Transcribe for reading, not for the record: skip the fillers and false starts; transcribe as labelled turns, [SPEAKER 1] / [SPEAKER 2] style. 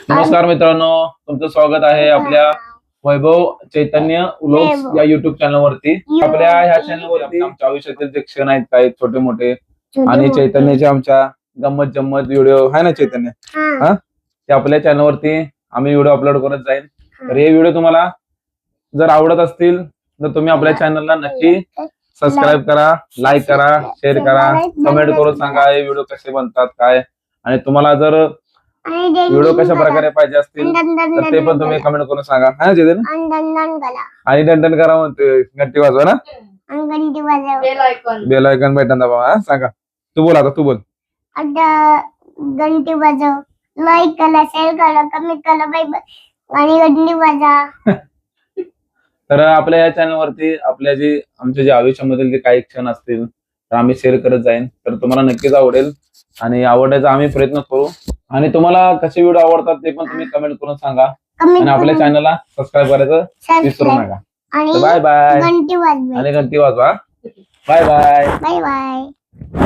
[SPEAKER 1] नमस्कार मित्रांनो, तुमचं स्वागत आहे आपल्या वैभव चैतन्य व्लॉग्स या युट्यूब चॅनल वरती. आपल्या ह्या चॅनल वरती आमच्या आयुष्यातील जे क्षण आहेत काही छोटे मोठे आणि चैतन्याचे आमच्या गंमत जम्मत व्हिडिओ आहे ना चैतन्य, हा ते आपल्या चॅनल वरती आम्ही व्हिडिओ अपलोड करत जाईल. तर हे व्हिडिओ तुम्हाला जर आवडत असतील तर तुम्ही आपल्या चॅनलला नक्की सबस्क्राईब करा, लाईक करा, शेअर करा, कमेंट करून सांगा हे व्हिडिओ कसे बनतात काय, आणि तुम्हाला जर व्हिडिओ कशा प्रकारे पाहिजे असतील तर ते पण तुम्ही कमेंट करून सांगा. हा चैतन्य, आणि दंडन करा म्हणते, घंटी वाजवा ना, बेल आयकॉन बटन दाबा. हा सांगा, तू बोल, आता तू बोल.
[SPEAKER 2] घंटी वाजव, लाईक करा, शेअर करा, कमेंट करा, बाय बाय, आणि घंटी वाजवा.
[SPEAKER 1] तर आपल्या या चॅनल वरती आपल्या जे आमच्या जे आयुष्यामधील जे काही क्षण असतील तर आम्ही शेअर करत जाईन. तर तुम्हाला नक्कीच आवडेल आणि आवडायचा आम्ही प्रयत्न करू. आणि तुम्हाला कसे व्हिडिओ आवडतात ते पण तुम्ही कमेंट करून सांगा, आणि आपल्या चॅनलला सबस्क्राईब करायचं विसरू नका. बाय बाय,
[SPEAKER 2] घंटी वाजवा,
[SPEAKER 1] आणि घंटी वाजवा. Bye bye.
[SPEAKER 2] Bye bye.